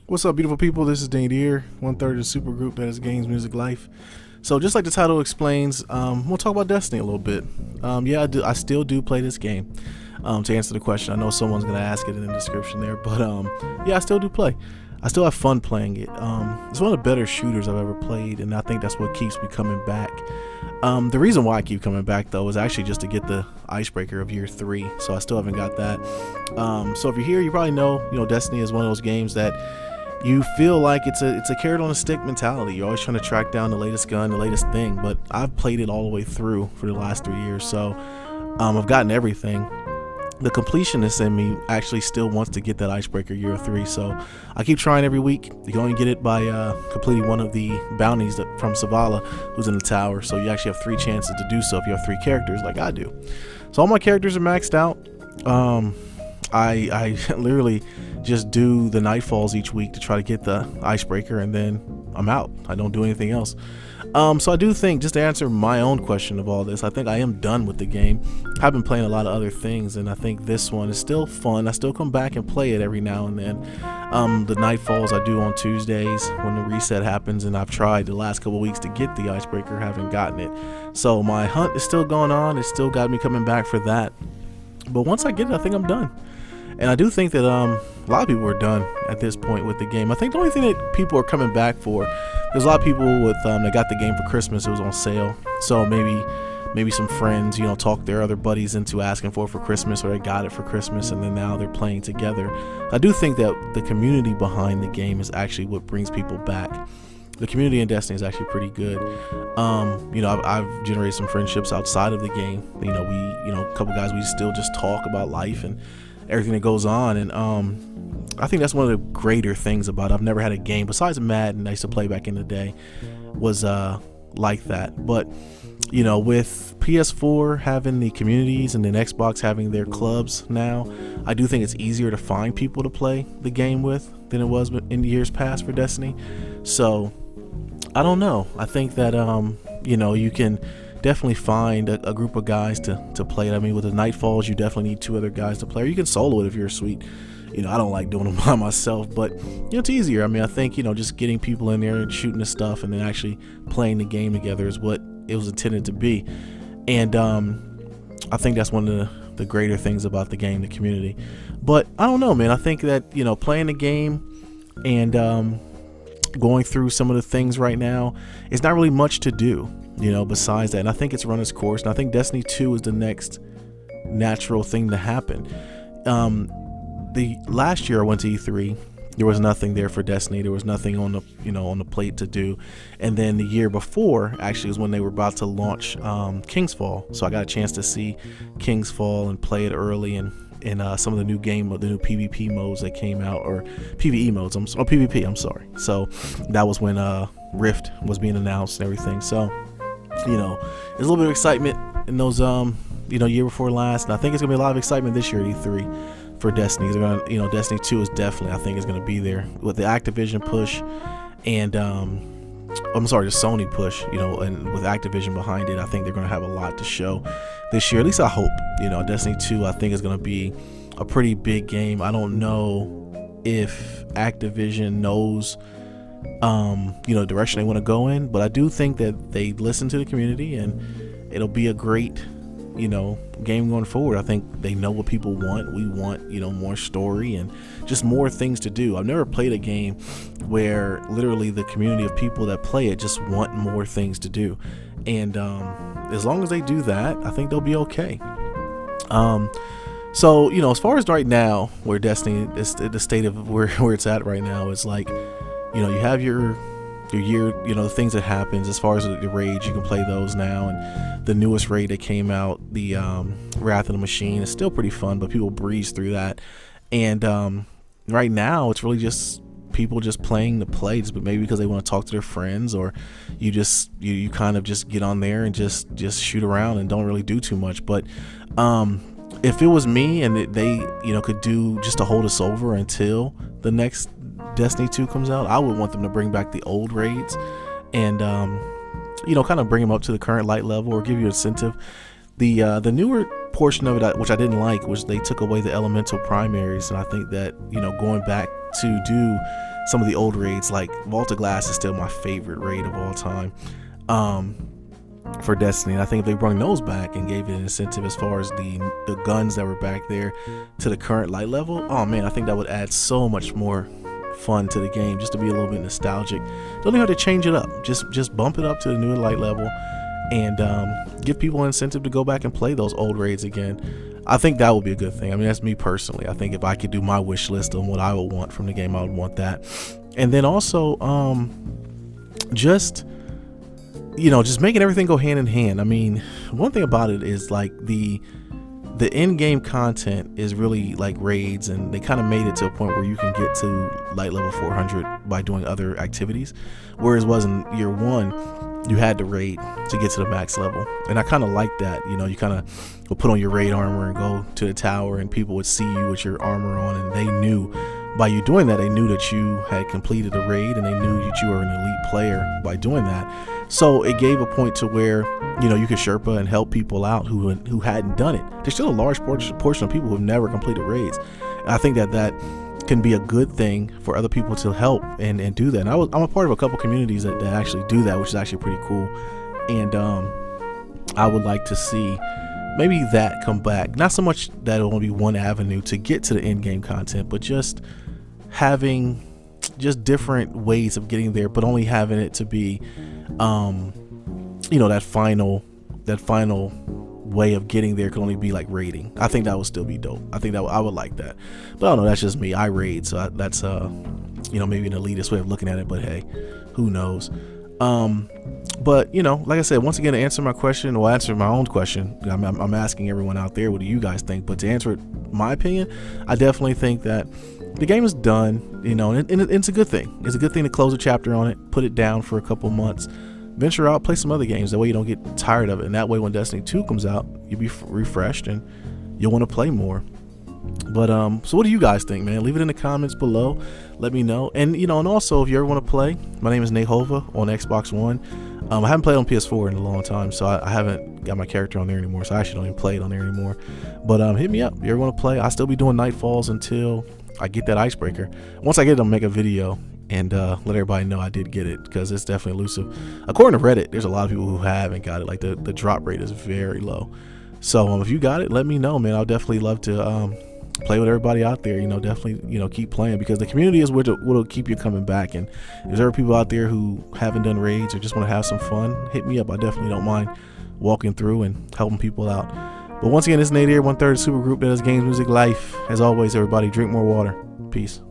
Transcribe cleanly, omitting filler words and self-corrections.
What's up, beautiful people? This is Dane here, one third of the super group that is GamesMusicLyfe. So, just like the title explains, we'll talk about Destiny a little bit. Yeah, I still do play this game. To answer the question, I know someone's gonna ask it in the description there, but yeah, I still do play. I still have fun playing it. It's one of the better shooters I've ever played, and I think that's what keeps me coming back. The reason why I keep coming back though is actually just to get the icebreaker of year 3. So I still haven't got that. So if you're here, you probably know, Destiny is one of those games that you feel like it's a carrot on a stick mentality. You're always trying to track down the latest gun, the latest thing. But I've played it all the way through for the last 3 years, so I've gotten everything. The completionist in me actually still wants to get that icebreaker year 3, so I keep trying every week. You can only get it by completing one of the bounties from Savala, who's in the tower. So you actually have 3 chances to do so if you have 3 characters like I do. So all my characters are maxed out. I literally just do the nightfalls each week to try to get the icebreaker, and then I'm out. I don't do anything else. So I do think, just to answer my own question of all this, I think I am done with the game. I've been playing a lot of other things, and I think this one is still fun. I still come back and play it every now and then. The nightfalls I do on Tuesdays when the reset happens, and I've tried the last couple weeks to get the icebreaker, haven't gotten it. So my hunt is still going on. It's still got me coming back for that. But once I get it, I think I'm done. And I do think that a lot of people are done at this point with the game. I think the only thing that people are coming back for, there's a lot of people with that got the game for Christmas. It was on sale, so maybe some friends talk their other buddies into asking for it for Christmas, or they got it for Christmas and then now they're playing together. I do think that the community behind the game is actually what brings people back. The community in Destiny is actually pretty good. I've generated some friendships outside of the game. A couple guys, we still just talk about life and everything that goes on, and I think that's one of the greater things about it. I've never had a game besides Madden I used to play back in the day was like that. But with PS4 having the communities and then Xbox having their clubs now, I do think it's easier to find people to play the game with than it was in years past for Destiny. So I don't know. I think that you can definitely find a group of guys to play it. I mean, with the Nightfalls, you definitely need 2 other guys to play, or you can solo it if you're sweet. I don't like doing them by myself, but it's easier. I mean, I think just getting people in there and shooting the stuff and then actually playing the game together is what it was intended to be. And I think that's one of the greater things about the game, the community. But I don't know, man. I think that playing the game and going through some of the things right now, it's not really much to do besides that. And I think it's run its course, and I think Destiny 2 is the next natural thing to happen. The last year I went to E3, there was nothing there for Destiny. There was nothing on the on the plate to do. And then the year before actually was when they were about to launch King's Fall, so I got a chance to see King's Fall and play it early, and some of the new PvP modes that came out, or PvE modes. PvP. I'm sorry. So that was when Rift was being announced and everything. So there's a little bit of excitement in those year before last, and I think it's gonna be a lot of excitement this year at E3 for Destiny. They're gonna, Destiny 2 is definitely, I think, is gonna be there with the Activision push, and the Sony push, and with Activision behind it. I think they're gonna have a lot to show this year. At least I hope. Destiny 2, I think, is gonna be a pretty big game. I don't know if Activision knows direction they want to go in, but I do think that they listen to the community, and it'll be a great game going forward. I think they know what people want. We want more story and just more things to do. I've never played a game where literally the community of people that play it just want more things to do, and as long as they do that, I think they'll be okay. So as far as right now, where Destiny is, the state of where it's at right now is like, you have your year, the things that happens as far as the raids. You can play those now, and the newest raid that came out, the Wrath of the Machine, is still pretty fun, but people breeze through that. And right now it's really just people just playing to play, but maybe because they want to talk to their friends, or you kind of just get on there and just shoot around and don't really do too much. But if it was me and they could do just to hold us over until the next Destiny 2 comes out, I would want them to bring back the old raids and kind of bring them up to the current light level, or give you incentive. The newer portion of it, which I didn't like, was they took away the elemental primaries, and I think that going back to do some of the old raids. Like Vault of Glass is still my favorite raid of all time for Destiny. And I think if they brought those back and gave it an incentive as far as the guns that were back there to the current light level, oh man, I think that would add so much more fun to the game, just to be a little bit nostalgic. Don't even have to change it up, just bump it up to the new light level and give people an incentive to go back and play those old raids again. I think that would be a good thing. I mean, that's me personally. I think if I could do my wish list on what I would want from the game, I would want that. And then also just making everything go hand in hand. I mean, one thing about it is like the in-game content is really like raids, and they kind of made it to a point where you can get to light level 400 by doing other activities, whereas was in year one you had to raid to get to the max level. And I kind of like that. You kind of would put on your raid armor and go to the tower, and people would see you with your armor on, and they knew by you doing that, they knew that you had completed a raid, and they knew that you were an elite player by doing that. So it gave a point to where you could Sherpa and help people out who hadn't done it. There's still a large portion of people who have never completed raids, and I think that can be a good thing for other people to help and do that. And I'm a part of a couple communities that actually do that, which is actually pretty cool. And I would like to see maybe that come back. Not so much that it'll only be one avenue to get to the in-game content, but just having just different ways of getting there, but only having it to be that final way of getting there could only be like raiding. I think that would still be dope. I think that I would like that. But I don't know, that's just me. I raid, so that's maybe an elitist way of looking at it, but hey, who knows. But like I said, once again, to answer my question, or answer my own question, I'm asking everyone out there, what do you guys think? But to answer it, my opinion, I definitely think that the game is done, and it's a good thing. It's a good thing to close a chapter on it, put it down for a couple months, venture out, play some other games. That way you don't get tired of it, and that way when Destiny 2 comes out, you'll be refreshed and you'll want to play more. But so what do you guys think, man? Leave it in the comments below. Let me know. And and also, if you ever want to play, my name is Nate Hova on Xbox One. I haven't played on PS4 in a long time, so I haven't got my character on there anymore, so I actually don't even play it on there anymore. But hit me up if you ever want to play. I'll still be doing Nightfalls until I get that icebreaker. Once I get it, I'll make a video and let everybody know I did get it, because it's definitely elusive. According to Reddit, there's a lot of people who haven't got it. Like the drop rate is very low. So if you got it, let me know, man. I'll definitely love to play with everybody out there. Definitely keep playing, because the community is what'll keep you coming back. And if there are people out there who haven't done raids or just want to have some fun, hit me up. I definitely don't mind walking through and helping people out. But once again, this is Nate here, 1/3 super group that is Games Music Life. As always, everybody, drink more water. Peace.